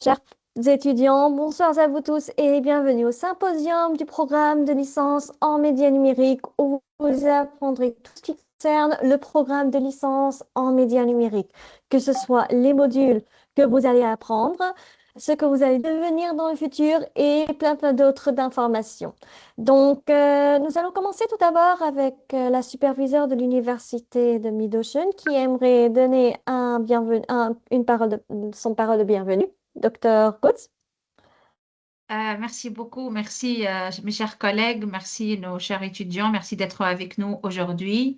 Chers étudiants, bonsoir à vous tous et bienvenue au symposium du programme de licence en médias numériques où vous apprendrez tout ce qui concerne le programme de licence en médias numériques, que ce soit les modules que vous allez apprendre, ce que vous allez devenir dans le futur et plein d'autres d'informations. Donc, nous allons commencer tout d'abord avec la superviseure de l'université de Mid-Ocean qui aimerait donner une son parole de bienvenue. Docteur Coates. Merci beaucoup, merci mes chers collègues, merci nos chers étudiants, merci d'être avec nous aujourd'hui.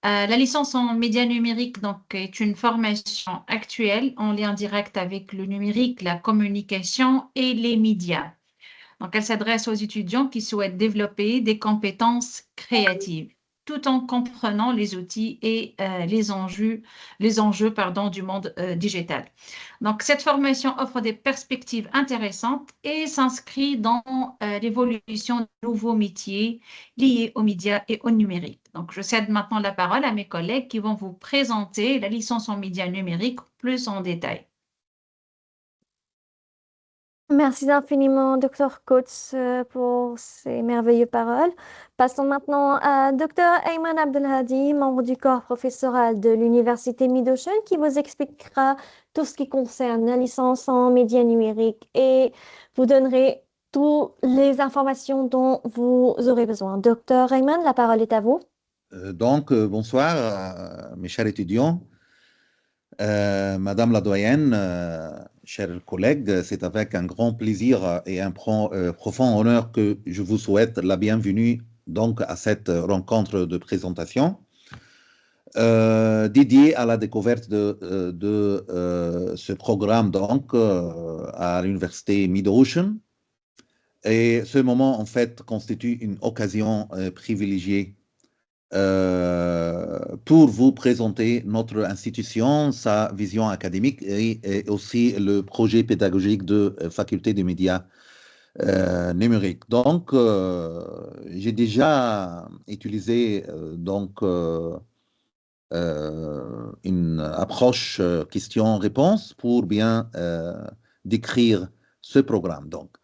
La licence en médias numériques donc, est une formation actuelle en lien direct avec le numérique, la communication et les médias. Donc, elle s'adresse aux étudiants qui souhaitent développer des compétences créatives, tout en comprenant les outils et les enjeux du monde digital. Donc, cette formation offre des perspectives intéressantes et s'inscrit dans l'évolution de nouveaux métiers liés aux médias et au numérique. Donc, je cède maintenant la parole à mes collègues qui vont vous présenter la licence en médias numériques plus en détail. Merci infiniment, Docteur Coates, pour ces merveilleuses paroles. Passons maintenant à Docteur Ayman Abdelhadi, membre du corps professoral de l'Université Mid-Ocean, qui vous expliquera tout ce qui concerne la licence en médias numériques et vous donnerez toutes les informations dont vous aurez besoin. Docteur Ayman, la parole est à vous. Bonsoir, mes chers étudiants. Madame la doyenne, chers collègues, c'est avec un grand plaisir et un profond honneur que je vous souhaite la bienvenue donc à cette rencontre de présentation dédiée à la découverte de ce programme à l'université Mid-Ocean. Et ce moment, en fait, constitue une occasion privilégiée pour vous présenter notre institution, sa vision académique et aussi le projet pédagogique de faculté des médias numériques. Donc, j'ai déjà utilisé une approche question-réponse pour bien décrire ce programme. Donc,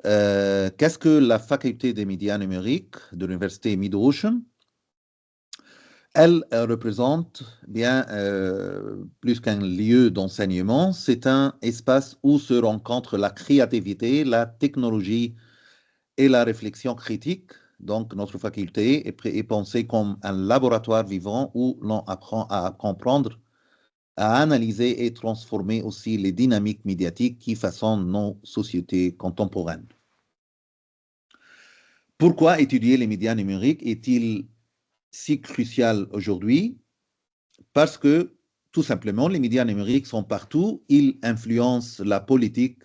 qu'est-ce que la faculté des médias numériques de l'université Mid-Ocean? Elle représente bien plus qu'un lieu d'enseignement, c'est un espace où se rencontrent la créativité, la technologie et la réflexion critique. Donc, notre faculté est pensée comme un laboratoire vivant où l'on apprend à comprendre, à analyser et transformer aussi les dynamiques médiatiques qui façonnent nos sociétés contemporaines. Pourquoi étudier les médias numériques est-il si crucial aujourd'hui? Parce que, tout simplement, les médias numériques sont partout, ils influencent la politique,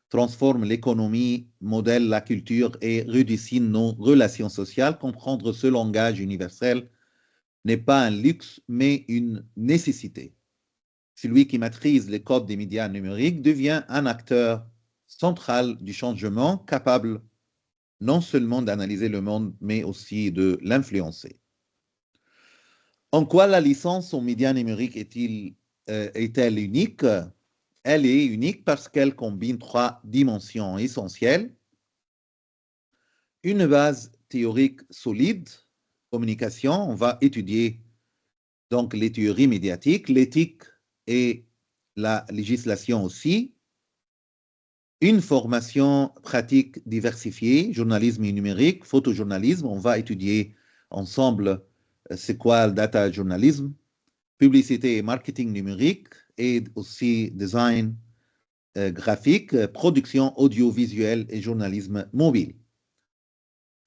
transforment l'économie, modèlent la culture et redessinent nos relations sociales. Comprendre ce langage universel n'est pas un luxe, mais une nécessité. Celui qui maîtrise les codes des médias numériques devient un acteur central du changement, capable non seulement d'analyser le monde, mais aussi de l'influencer. En quoi la licence en médias numériques est-elle unique? Elle est unique parce qu'elle combine trois dimensions essentielles. Une base théorique solide, communication, on va étudier donc les théories médiatiques, l'éthique et la législation aussi. Une formation pratique diversifiée, journalisme et numérique, photojournalisme, on va étudier ensemble c'est quoi le data journalisme, publicité et marketing numérique et aussi design graphique, production audiovisuelle et journalisme mobile.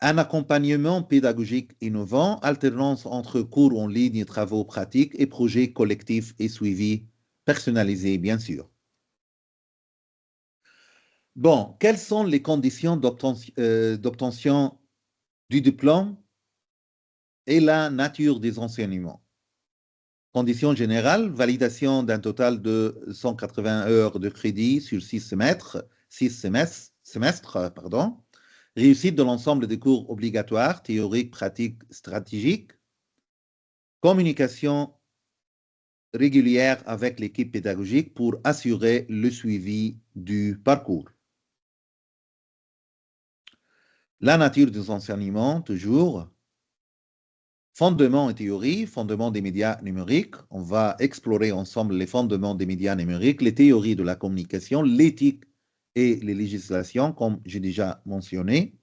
Un accompagnement pédagogique innovant, alternance entre cours en ligne, travaux pratiques et projets collectifs et suivis personnalisés, bien sûr. Bon, quelles sont les conditions d'obtention du diplôme et la nature des enseignements? Conditions générales, validation d'un total de 180 heures de crédit sur 6 semestres, réussite de l'ensemble des cours obligatoires, théoriques, pratiques, stratégiques, communication régulière avec l'équipe pédagogique pour assurer le suivi du parcours. La nature des enseignements, toujours. Fondements et théories, fondements des médias numériques. On va explorer ensemble les fondements des médias numériques, les théories de la communication, l'éthique et les législations, comme j'ai déjà mentionné.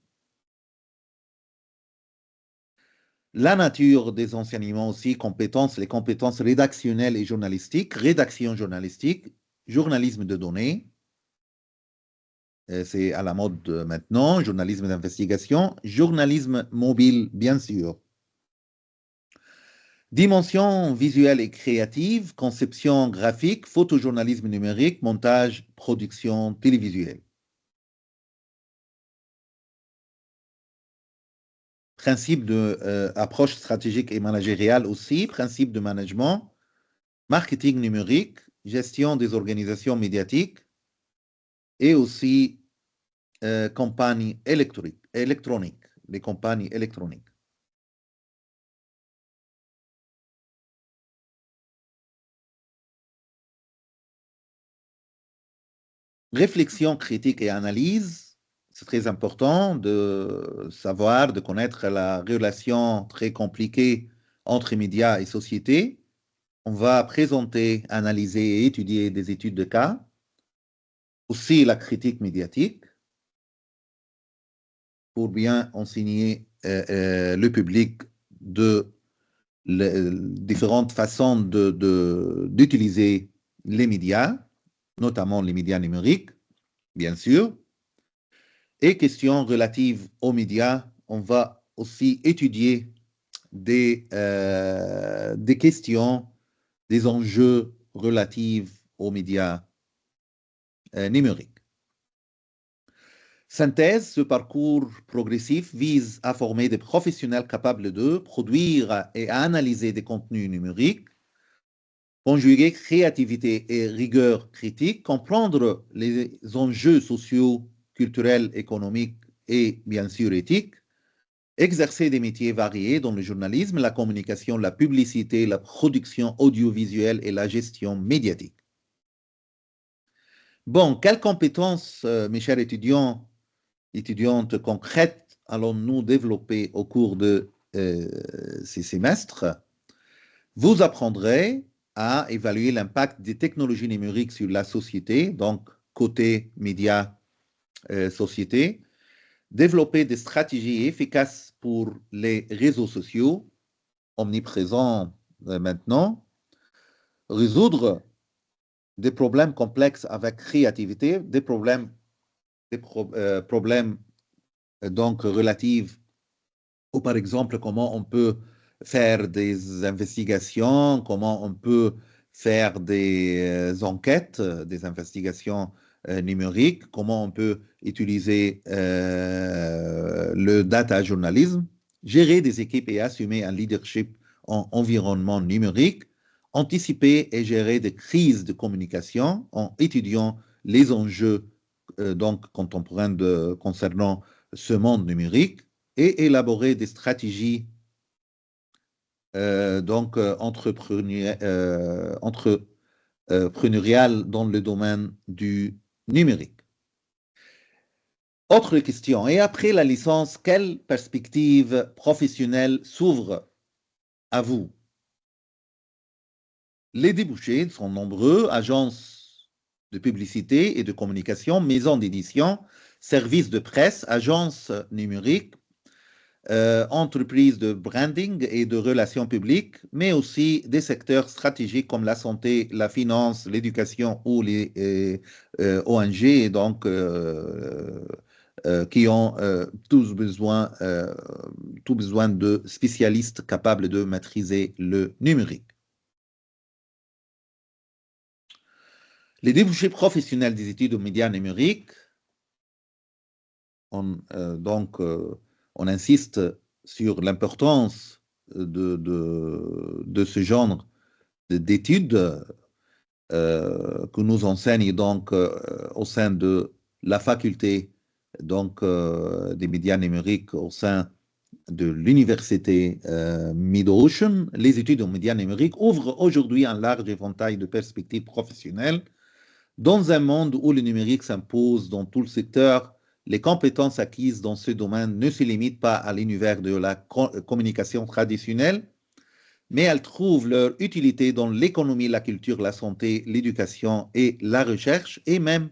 La nature des enseignements aussi, compétences, les compétences rédactionnelles et journalistiques, rédaction journalistique, journalisme de données, c'est à la mode maintenant, journalisme d'investigation, journalisme mobile, bien sûr. Dimension visuelle et créative, conception graphique, photojournalisme numérique, montage, production télévisuelle. Principe de approche stratégique et managériale aussi, principe de management, marketing numérique, gestion des organisations médiatiques et aussi campagnes électroniques, les campagnes électroniques. Réflexion critique et analyse, c'est très important de savoir, de connaître la relation très compliquée entre médias et société. On va présenter, analyser et étudier des études de cas. Aussi la critique médiatique pour bien enseigner le public de différentes façons d'utiliser les médias, notamment les médias numériques, bien sûr. Et questions relatives aux médias, on va aussi étudier des questions, des enjeux relatifs aux médias numériques. Synthèse, ce parcours progressif vise à former des professionnels capables de produire et à analyser des contenus numériques, conjuguer créativité et rigueur critique, comprendre les enjeux sociaux, culturels, économiques et bien sûr éthiques, exercer des métiers variés dans le journalisme, la communication, la publicité, la production audiovisuelle et la gestion médiatique. Bon, quelles compétences, mes chers étudiantes concrètes, allons-nous développer au cours de ces semestres? Vous apprendrez à évaluer l'impact des technologies numériques sur la société, donc côté médias, société, développer des stratégies efficaces pour les réseaux sociaux, omniprésents maintenant, résoudre des problèmes complexes avec créativité, des problèmes donc relatifs ou par exemple comment on peut faire des investigations, comment on peut faire des enquêtes, des investigations numériques, comment on peut utiliser le data journalisme, gérer des équipes et assumer un leadership en environnement numérique, anticiper et gérer des crises de communication en étudiant les enjeux donc contemporains concernant ce monde numérique et élaborer des stratégies donc entrepreneuriales dans le domaine du numérique. Autre question, et après la licence, quelles perspectives professionnelles s'ouvrent à vous? Les débouchés sont nombreux, agences de publicité et de communication, maisons d'édition, services de presse, agences numériques, entreprises de branding et de relations publiques, mais aussi des secteurs stratégiques comme la santé, la finance, l'éducation ou les ONG, donc qui ont tous besoin de spécialistes capables de maîtriser le numérique. Les débouchés professionnels des études aux médias numériques, on insiste sur l'importance de ce genre d'études que nous enseignent donc au sein de la faculté donc, des médias numériques au sein de l'université Mid-Ocean, les études en médias numériques ouvrent aujourd'hui un large éventail de perspectives professionnelles. Dans un monde où le numérique s'impose dans tout le secteur, les compétences acquises dans ce domaine ne se limitent pas à l'univers de la communication traditionnelle, mais elles trouvent leur utilité dans l'économie, la culture, la santé, l'éducation et la recherche, et même,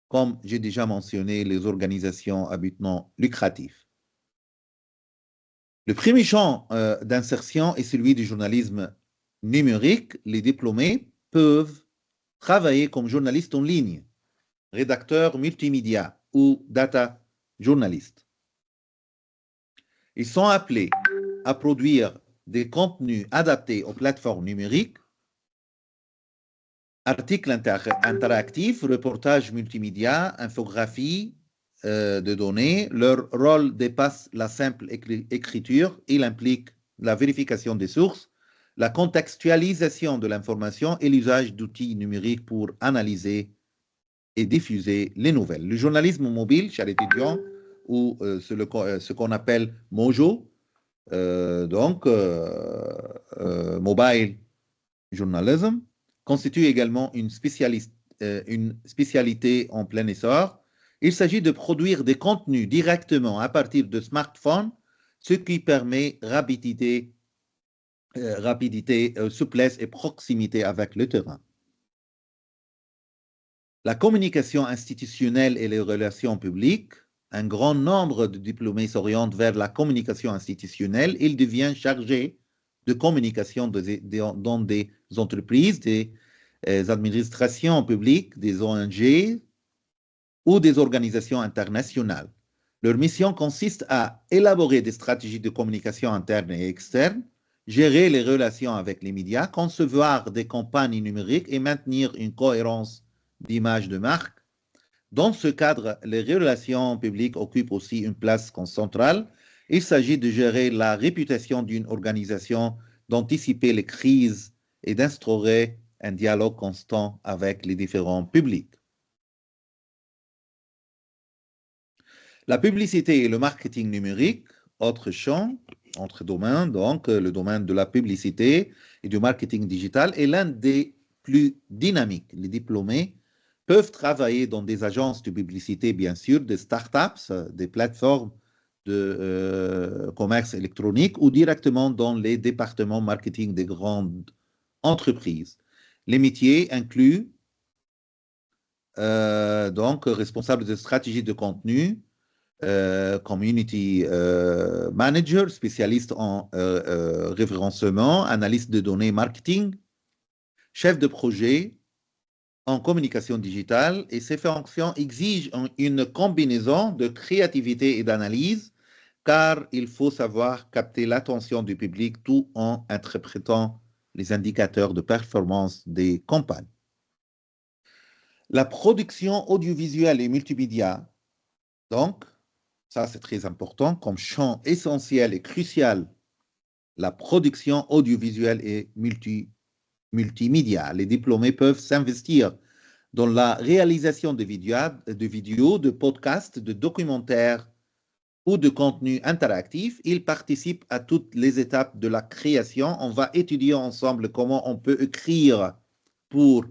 comme j'ai déjà mentionné, les organisations à but non lucratif. Le premier champ d'insertion est celui du journalisme numérique. Les diplômés peuvent travailler comme journalistes en ligne, rédacteurs multimédia ou data journalistes. Ils sont appelés à produire des contenus adaptés aux plateformes numériques, articles interactifs, reportages multimédia, infographies de données. Leur rôle dépasse la simple écriture. Il implique la vérification des sources, la contextualisation de l'information et l'usage d'outils numériques pour analyser et diffuser les nouvelles. Le journalisme mobile, chers étudiants, ou ce qu'on appelle Mojo, Mobile Journalism, constitue également une spécialité en plein essor. Il s'agit de produire des contenus directement à partir de smartphones, ce qui permet rapidité, souplesse et proximité avec le terrain. La communication institutionnelle et les relations publiques, un grand nombre de diplômés s'orientent vers la communication institutionnelle. Ils deviennent chargés de communication dans des entreprises, des administrations publiques, des ONG ou des organisations internationales. Leur mission consiste à élaborer des stratégies de communication interne et externe, gérer les relations avec les médias, concevoir des campagnes numériques et maintenir une cohérence d'image de marque. Dans ce cadre, les relations publiques occupent aussi une place centrale. Il s'agit de gérer la réputation d'une organisation, d'anticiper les crises et d'instaurer un dialogue constant avec les différents publics. La publicité et le marketing numérique, autre champ, autre domaine, donc le domaine de la publicité et du marketing digital est l'un des plus dynamiques. Les diplômés peuvent travailler dans des agences de publicité, bien sûr, des startups, des plateformes de commerce électronique ou directement dans les départements marketing des grandes entreprises. Les métiers incluent donc responsable de stratégie de contenu, community manager, spécialiste en référencement, analyste de données marketing, chef de projet en communication digitale, et ces fonctions exigent une combinaison de créativité et d'analyse, car il faut savoir capter l'attention du public tout en interprétant les indicateurs de performance des campagnes. La production audiovisuelle et multimédia, donc, ça c'est très important, comme champ essentiel et crucial, la production audiovisuelle et multimédia. Les diplômés peuvent s'investir dans la réalisation de vidéos, de podcasts, de documentaires ou de contenus interactifs. Ils participent à toutes les étapes de la création. On va étudier ensemble comment on peut écrire pour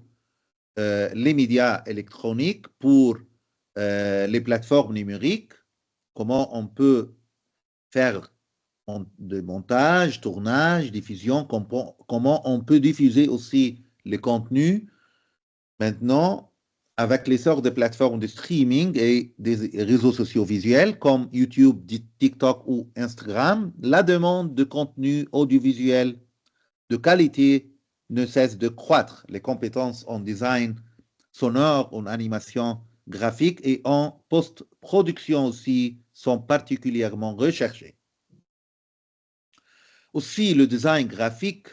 les médias électroniques, pour les plateformes numériques, comment on peut faire de montage, tournage, diffusion, comment on peut diffuser aussi les contenus. Maintenant, avec l'essor des plateformes de streaming et des réseaux sociaux visuels comme YouTube, TikTok ou Instagram, la demande de contenu audiovisuel de qualité ne cesse de croître. Les compétences en design sonore, en animation graphique et en post-production aussi sont particulièrement recherchées. Aussi, le design graphique,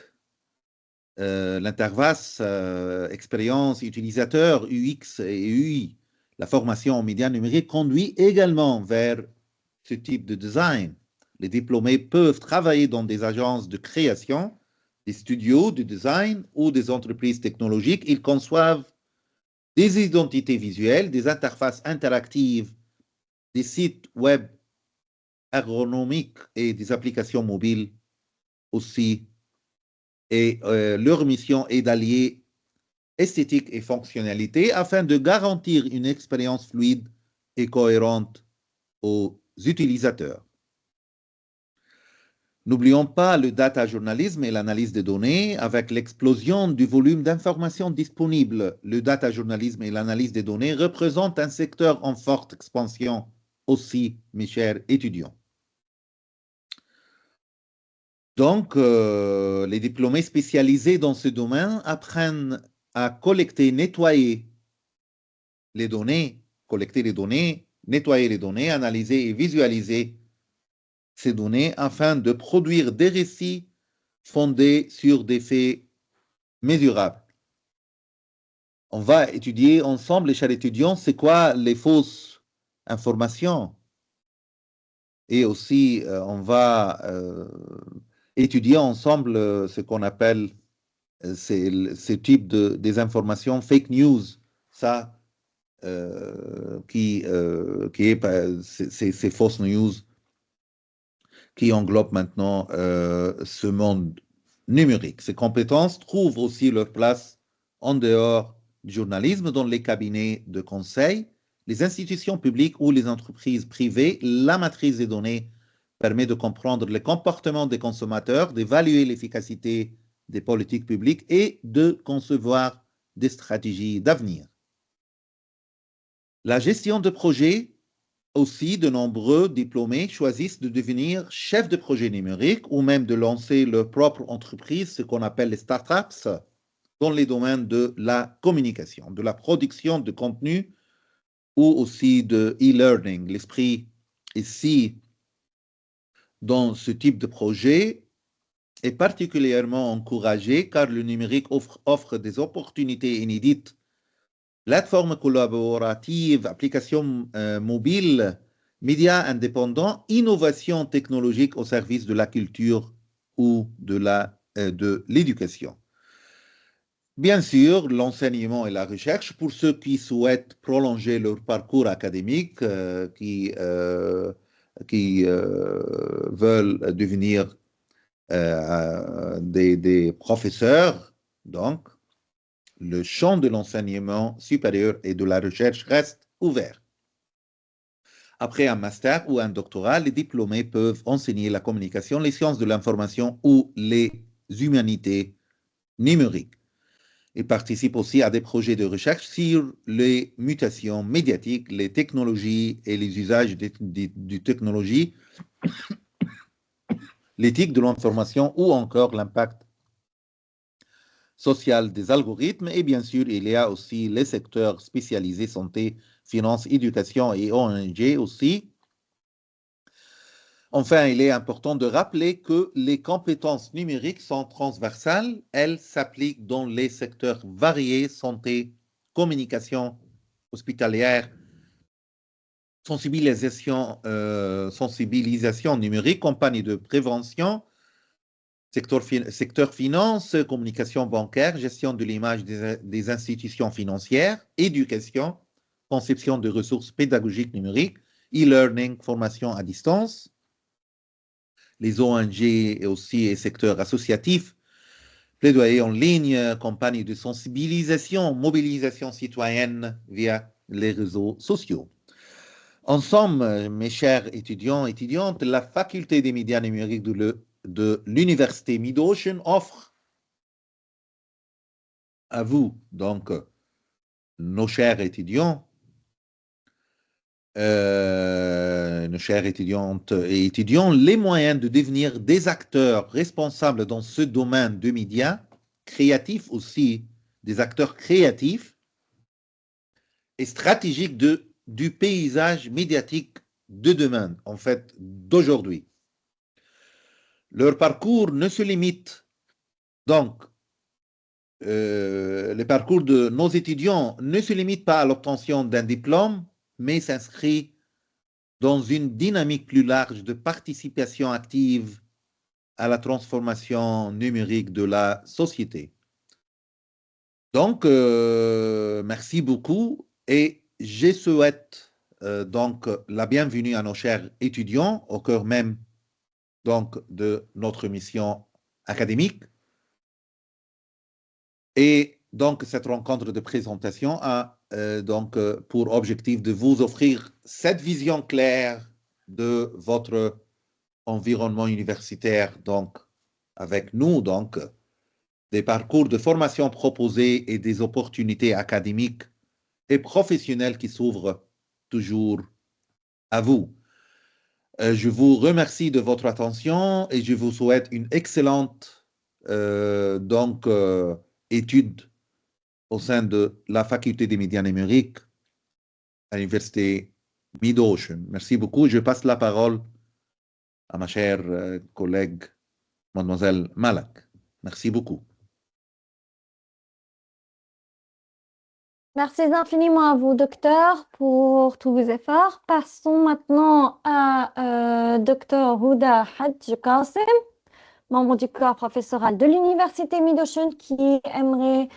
l'interface expérience utilisateur UX et UI, la formation en médias numériques conduit également vers ce type de design. Les diplômés peuvent travailler dans des agences de création, des studios de design ou des entreprises technologiques. Ils conçoivent des identités visuelles, des interfaces interactives, des sites web ergonomiques et des applications mobiles aussi. Et leur mission est d'allier esthétique et fonctionnalité afin de garantir une expérience fluide et cohérente aux utilisateurs. N'oublions pas le data journalisme et l'analyse des données. Avec l'explosion du volume d'informations disponibles, le data journalisme et l'analyse des données représentent un secteur en forte expansion aussi, mes chers étudiants. Donc, les diplômés spécialisés dans ce domaine apprennent à collecter, nettoyer les données, collecter les données, nettoyer les données, analyser et visualiser ces données afin de produire des récits fondés sur des faits mesurables. On va étudier ensemble, les chers étudiants, c'est quoi les fausses informations. Et aussi, on va étudier ensemble ce qu'on appelle ce type des informations fake news. Ça, qui est ces fausses news qui englobent maintenant ce monde numérique. Ces compétences trouvent aussi leur place en dehors du journalisme, dans les cabinets de conseil, les institutions publiques ou les entreprises privées. La maîtrise des données permet de comprendre les comportements des consommateurs, d'évaluer l'efficacité des politiques publiques et de concevoir des stratégies d'avenir. La gestion de projets. Aussi, de nombreux diplômés choisissent de devenir chefs de projet numérique ou même de lancer leur propre entreprise, ce qu'on appelle les startups, dans les domaines de la communication, de la production de contenu ou aussi de e-learning. L'esprit ici, dans ce type de projet, est particulièrement encouragé car le numérique offre des opportunités inédites. Plateformes collaboratives, applications mobiles, médias indépendants, innovation technologique au service de la culture ou de l'éducation. Bien sûr, l'enseignement et la recherche, pour ceux qui souhaitent prolonger leur parcours académique, qui veulent devenir des professeurs, donc, le champ de l'enseignement supérieur et de la recherche reste ouvert. Après un master ou un doctorat, les diplômés peuvent enseigner la communication, les sciences de l'information ou les humanités numériques. Ils participent aussi à des projets de recherche sur les mutations médiatiques, les technologies et les usages de technologies, l'éthique de l'information ou encore l'impact social des algorithmes. Et bien sûr, il y a aussi les secteurs spécialisés santé, finance, éducation et ONG aussi. Enfin, il est important de rappeler que les compétences numériques sont transversales. Elles s'appliquent dans les secteurs variés, santé, communication hospitalière, sensibilisation numérique, campagne de prévention, secteur finance, communication bancaire, gestion de l'image des institutions financières, éducation, conception de ressources pédagogiques numériques, e-learning, formation à distance, les ONG et aussi les secteurs associatifs, plaidoyer en ligne, campagne de sensibilisation, mobilisation citoyenne via les réseaux sociaux. En somme, mes chers étudiants et étudiantes, la faculté des médias numériques de l'université Mid-Ocean offre à vous, donc, nos chers étudiants, nos chères étudiantes et étudiants, les moyens de devenir des acteurs responsables dans ce domaine de médias, créatifs aussi, des acteurs créatifs et stratégiques du paysage médiatique de demain, en fait, d'aujourd'hui. Leur parcours ne se limite donc, le parcours de nos étudiants ne se limite pas à l'obtention d'un diplôme, mais s'inscrit dans une dynamique plus large de participation active à la transformation numérique de la société. Donc, merci beaucoup et je souhaite donc la bienvenue à nos chers étudiants au cœur même donc de notre mission académique. Et donc cette rencontre de présentation a donc pour objectif de vous offrir cette vision claire de votre environnement universitaire, donc avec nous, donc des parcours de formation proposés et des opportunités académiques et professionnelles qui s'ouvrent toujours à vous. Je vous remercie de votre attention et je vous souhaite une excellente étude au sein de la faculté des médias numériques à l'université Mid-Ocean. Merci beaucoup. Je passe la parole à ma chère collègue, mademoiselle Malak. Merci beaucoup. Merci infiniment à vous, docteur, pour tous vos efforts. Passons maintenant à docteur Houda Hadj Qasim, membre du corps professoral de l'université Mid-Ocean, qui aimerait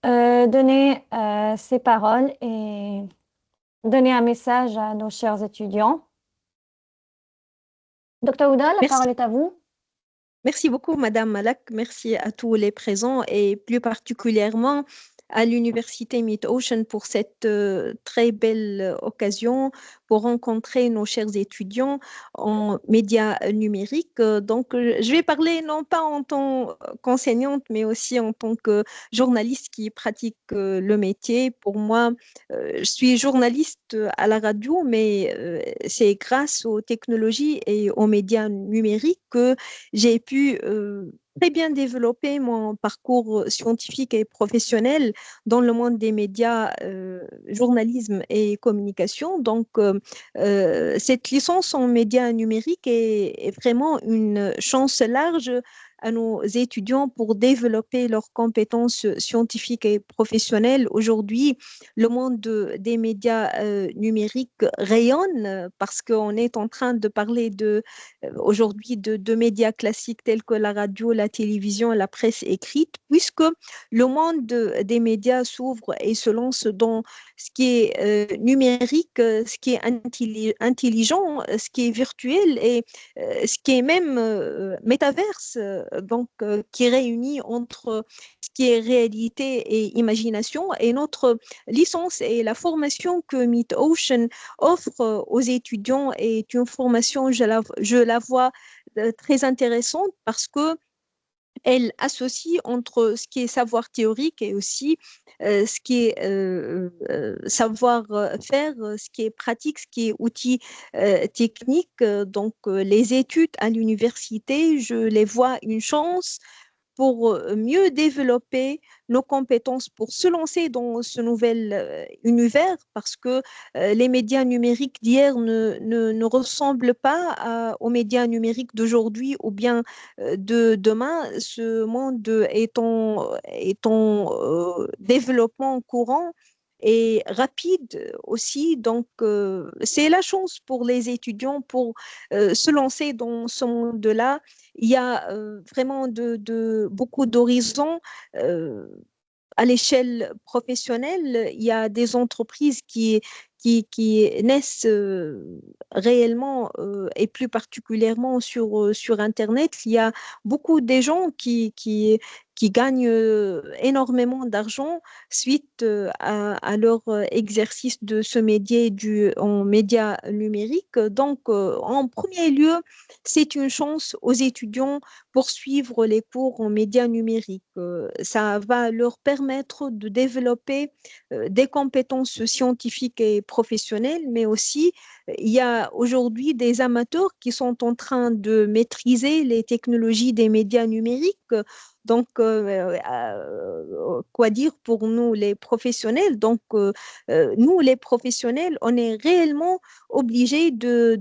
donner ses paroles et donner un message à nos chers étudiants. Docteur Houda, la parole est à vous. Merci beaucoup, Madame Malak. Merci à tous les présents et plus particulièrement à l'université Mid-Ocean pour cette très belle occasion pour rencontrer nos chers étudiants en médias numériques. Donc, je vais parler non pas en tant qu'enseignante, mais aussi en tant que journaliste qui pratique le métier. Pour moi, je suis journaliste à la radio, mais c'est grâce aux technologies et aux médias numériques que j'ai pu très bien développer mon parcours scientifique et professionnel dans le monde des médias, journalisme et communication. Donc, cette licence en médias numériques est vraiment une chance large à nos étudiants pour développer leurs compétences scientifiques et professionnelles. Aujourd'hui, le monde des médias numériques rayonne parce qu'on est en train de parler aujourd'hui de médias classiques tels que la radio, la télévision, la presse écrite, puisque le monde des médias s'ouvre et se lance dans ce qui est numérique, ce qui est intelligent, ce qui est virtuel et ce qui est même métaverse, qui réunit entre ce qui est réalité et imagination. Et notre licence et la formation que Mid-Ocean offre aux étudiants est une formation, je la vois très intéressante parce que elle associe entre ce qui est savoir théorique et aussi ce qui est savoir-faire, ce qui est pratique, ce qui est outil technique. Donc, les études à l'université, je les vois une chance pour mieux développer nos compétences, pour se lancer dans ce nouvel univers, parce que les médias numériques d'hier ne ressemblent pas aux médias numériques d'aujourd'hui ou bien de demain. Ce monde est en développement courant et rapide aussi. Donc, c'est la chance pour les étudiants pour se lancer dans ce monde-là. Il y a vraiment beaucoup d'horizons à l'échelle professionnelle. Il y a des entreprises qui naissent réellement et plus particulièrement sur Internet. Il y a beaucoup de gens qui gagnent énormément d'argent suite à leur exercice de ce métier en médias numériques. Donc, en premier lieu, c'est une chance aux étudiants pour suivre les cours en médias numériques. Ça va leur permettre de développer des compétences scientifiques et professionnelles, mais aussi il y a aujourd'hui des amateurs qui sont en train de maîtriser les technologies des médias numériques. Donc, quoi dire pour nous les professionnels? Donc, nous les professionnels, on est réellement obligés de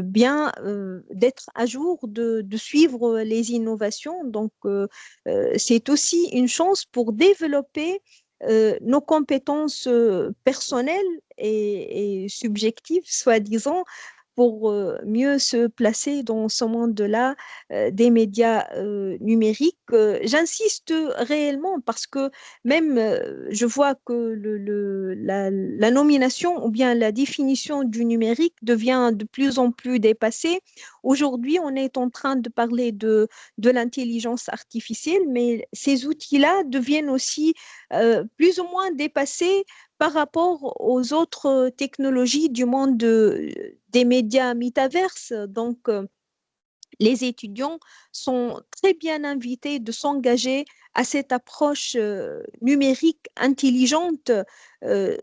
bien d'être à jour, de suivre les innovations. Donc, c'est aussi une chance pour développer nos compétences personnelles et subjectives, soi-disant, pour mieux se placer dans ce monde-là des médias numériques. J'insiste réellement parce que même je vois que la nomination ou bien la définition du numérique devient de plus en plus dépassée. Aujourd'hui, on est en train de parler de l'intelligence artificielle, mais ces outils-là deviennent aussi plus ou moins dépassés par rapport aux autres technologies du monde des médias métaverses. Donc, les étudiants sont très bien invités de s'engager à cette approche numérique intelligente,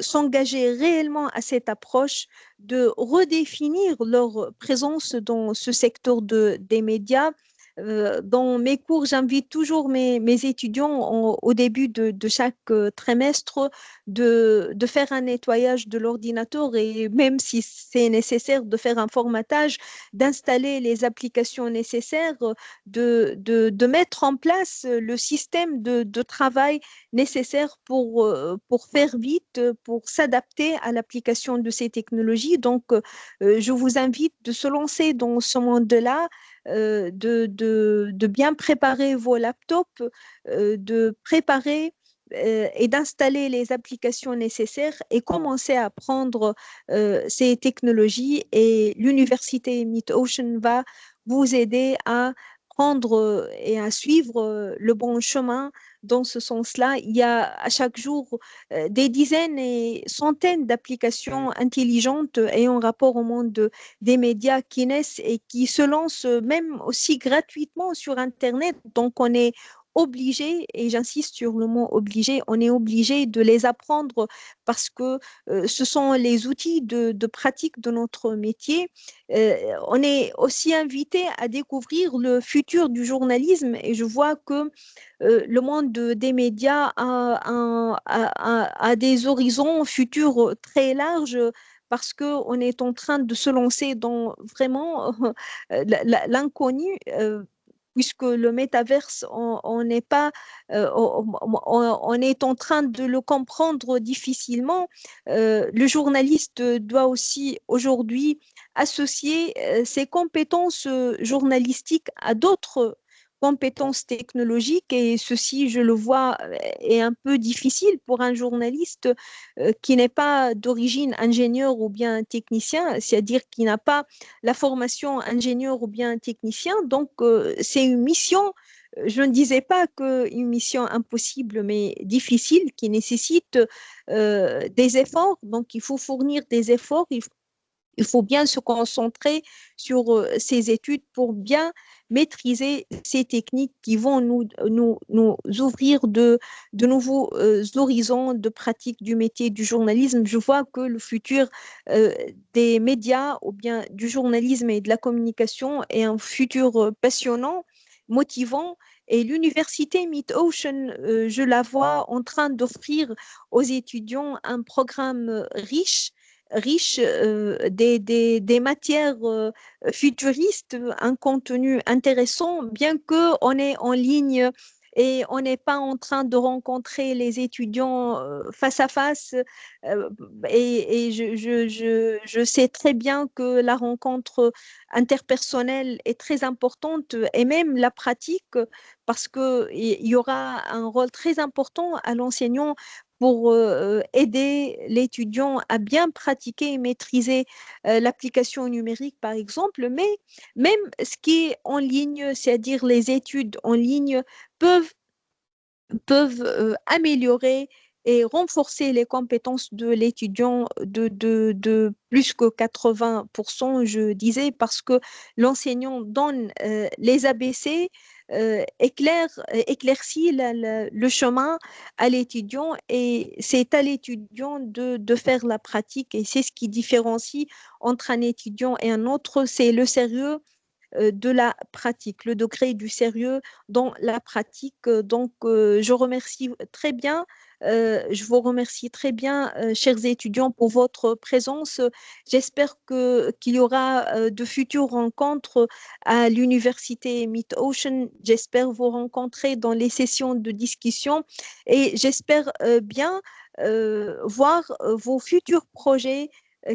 s'engager réellement à cette approche de redéfinir leur présence dans ce secteur des médias. Dans mes cours, j'invite toujours mes étudiants au début de chaque trimestre de faire un nettoyage de l'ordinateur et même si c'est nécessaire de faire un formatage, d'installer les applications nécessaires, de mettre en place le système de travail nécessaire pour faire vite, pour s'adapter à l'application de ces technologies. Donc, je vous invite de se lancer dans ce monde-là, de bien préparer vos laptops, de préparer et d'installer les applications nécessaires et commencer à apprendre ces technologies. Et l'université Mid-Ocean va vous aider à prendre et à suivre le bon chemin. Dans ce sens-là, il y a à chaque jour des dizaines et centaines d'applications intelligentes ayant rapport au monde des médias qui naissent et qui se lancent même aussi gratuitement sur Internet. Donc, on est obligé, et j'insiste sur le mot obligé, on est obligé de les apprendre parce que ce sont les outils de pratique de notre métier. On est aussi invité à découvrir le futur du journalisme et je vois que le monde des médias a des horizons futurs très larges parce qu'on est en train de se lancer dans vraiment l'inconnu. Puisque le métaverse, on n'est pas, on est en train de le comprendre difficilement. Le journaliste doit aussi aujourd'hui associer ses compétences journalistiques à d'autres compétences technologiques et ceci, je le vois, est un peu difficile pour un journaliste qui n'est pas d'origine ingénieur ou bien technicien, c'est-à-dire qui n'a pas la formation ingénieur ou bien technicien. Donc, c'est une mission, je ne disais pas qu'une mission impossible, mais difficile, qui nécessite des efforts. Donc, il faut fournir des efforts, il faut bien se concentrer sur ces études pour bien maîtriser ces techniques qui vont nous ouvrir de nouveaux horizons de pratique du métier du journalisme. Je vois que le futur des médias ou bien du journalisme et de la communication est un futur passionnant, motivant. Et l'université Mid-Ocean, je la vois en train d'offrir aux étudiants un programme riche des matières futuristes, un contenu intéressant, bien qu'on est en ligne et on n'est pas en train de rencontrer les étudiants face à face. euh, et je sais très bien que la rencontre interpersonnelle est très importante et même la pratique, parce qu'il y aura un rôle très important à l'enseignant pour aider l'étudiant à bien pratiquer et maîtriser l'application numérique, par exemple. Mais même ce qui est en ligne, c'est-à-dire les études en ligne, peuvent améliorer et renforcer les compétences de l'étudiant de plus que 80%, je disais, parce que l'enseignant donne les ABC, éclaircit le chemin à l'étudiant et c'est à l'étudiant de faire la pratique et c'est ce qui différencie entre un étudiant et un autre, c'est le sérieux de la pratique, le degré du sérieux dans la pratique. Donc, je remercie très bien, je vous remercie très bien, chers étudiants, pour votre présence. J'espère qu'il y aura de futures rencontres à l'université Mid-Ocean. J'espère vous rencontrer dans les sessions de discussion et j'espère bien voir vos futurs projets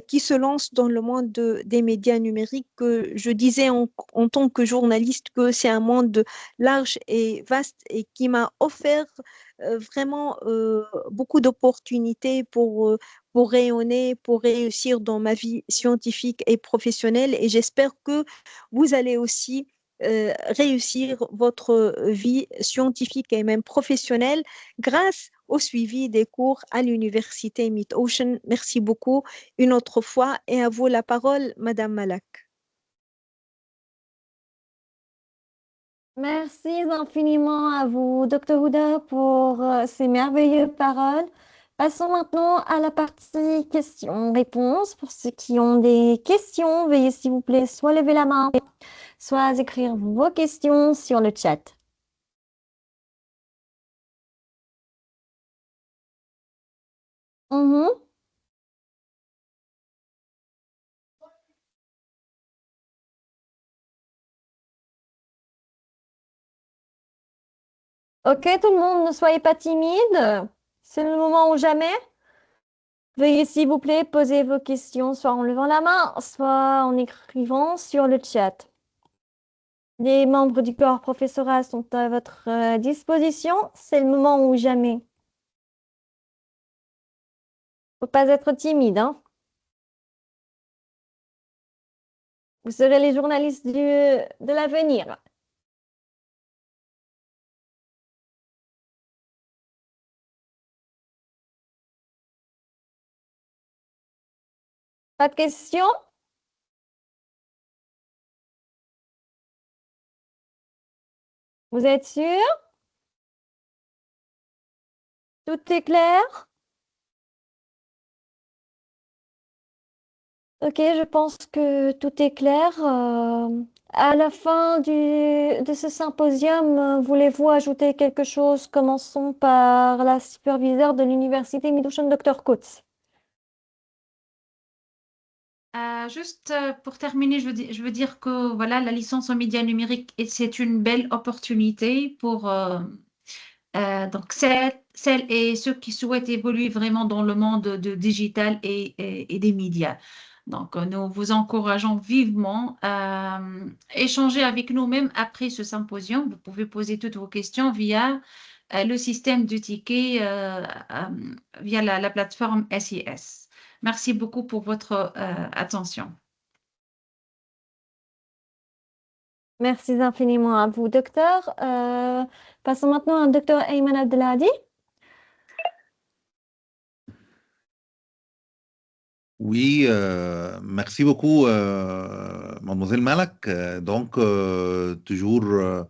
qui se lancent dans le monde des médias numériques. Que je disais en tant que journaliste que c'est un monde large et vaste et qui m'a offert vraiment beaucoup d'opportunités pour rayonner, pour réussir dans ma vie scientifique et professionnelle. Et j'espère que vous allez aussi réussir votre vie scientifique et même professionnelle grâce au suivi des cours à l'université Mid-Ocean. Merci beaucoup une autre fois et à vous la parole, Madame Malak. Merci infiniment à vous, Dr. Houda, pour ces merveilleuses paroles. Passons maintenant à la partie questions-réponses. Pour ceux qui ont des questions, veuillez s'il vous plaît soit lever la main, soit écrire vos questions sur le chat. Mhm. Ok, tout le monde, ne soyez pas timide. C'est le moment ou jamais. Veuillez s'il vous plaît poser vos questions soit en levant la main, soit en écrivant sur le chat. Les membres du corps professoral sont à votre disposition. C'est le moment ou jamais. Faut pas être timide, hein. Vous serez les journalistes de l'avenir. Pas de questions? Vous êtes sûr? Tout est clair? Ok, je pense que tout est clair. À la fin de ce symposium, voulez-vous ajouter quelque chose? Commençons par la superviseure de l'université Mid-Ocean, Dr. Coates. Juste pour terminer, je veux dire que voilà, la licence en médias numériques, c'est une belle opportunité pour donc celles et ceux qui souhaitent évoluer vraiment dans le monde de digital et des médias. Donc, nous vous encourageons vivement à échanger avec nous même après ce symposium. Vous pouvez poser toutes vos questions via le système de tickets via la plateforme SIS. Merci beaucoup pour votre attention. Merci infiniment à vous, docteur. Passons maintenant à docteur Ayman Abdelhadi. Oui, merci beaucoup, mademoiselle Malak. Donc, toujours,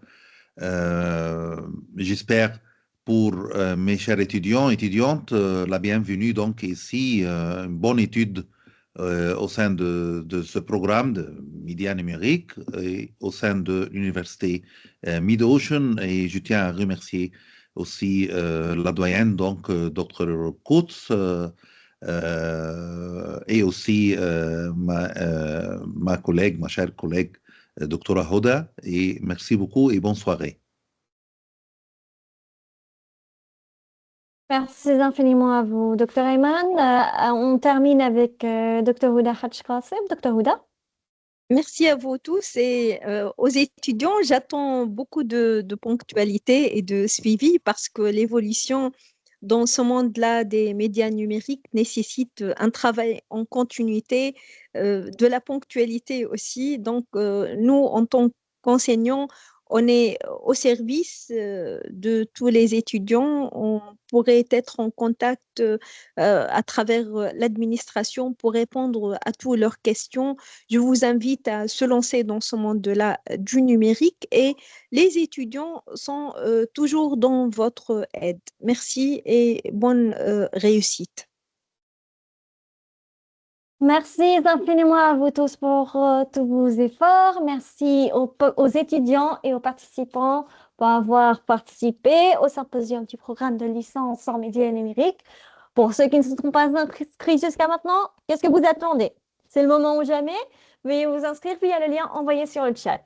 j'espère pour mes chers étudiants, étudiantes, la bienvenue donc ici, une bonne étude au sein de ce programme de médias numériques et au sein de l'université Mid-Ocean. Et je tiens à remercier aussi la doyenne, donc Dr. Coates. Et aussi ma collègue, ma chère collègue, doctora Hoda. Et merci beaucoup et bonne soirée. Merci infiniment à vous, docteur Ayman. On termine avec docteur Houda Hadj Qassem. Docteur Houda. Merci à vous tous et aux étudiants, j'attends beaucoup de ponctualité et de suivi parce que l'évolution dans ce monde-là des médias numériques nécessite un travail en continuité, de la ponctualité aussi. Donc, nous, en tant qu'enseignants, on est au service de tous les étudiants. On pourrait être en contact à travers l'administration pour répondre à toutes leurs questions. Je vous invite à se lancer dans ce monde-là du numérique et les étudiants sont toujours dans votre aide. Merci et bonne réussite. Merci infiniment à vous tous pour tous vos efforts. Merci aux étudiants et aux participants pour avoir participé au symposium du programme de licence en médias numériques. Pour ceux qui ne se sont pas inscrits jusqu'à maintenant, qu'est-ce que vous attendez? C'est le moment ou jamais. Veuillez vous inscrire via le lien envoyé sur le chat.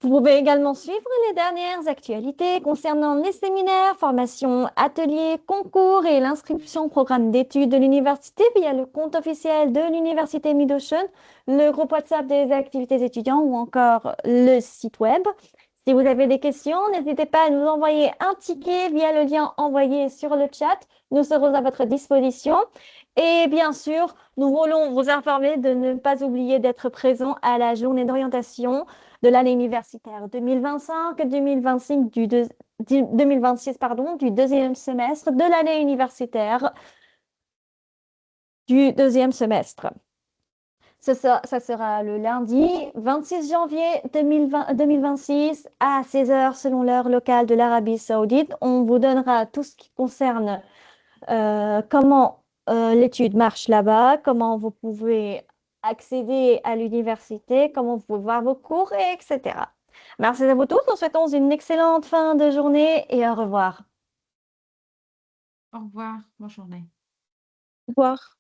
Vous pouvez également suivre les dernières actualités concernant les séminaires, formations, ateliers, concours et l'inscription au programme d'études de l'université via le compte officiel de l'Université Mid-Ocean, le groupe WhatsApp des activités étudiants ou encore le site web. Si vous avez des questions, n'hésitez pas à nous envoyer un ticket via le lien envoyé sur le chat. Nous serons à votre disposition. Et bien sûr, nous voulons vous informer de ne pas oublier d'être présent à la journée d'orientation de l'année universitaire 2025-2026 2026, du deuxième semestre de l'année universitaire du deuxième semestre. Ça sera le lundi 26 janvier 2026 à 16 h selon l'heure locale de l'Arabie Saoudite. On vous donnera tout ce qui concerne comment l'étude marche là-bas, comment vous pouvez accéder à l'université, comment vous pouvez voir vos cours, etc. Merci à vous tous. Nous souhaitons une excellente fin de journée et au revoir. Au revoir. Bonne journée. Au revoir.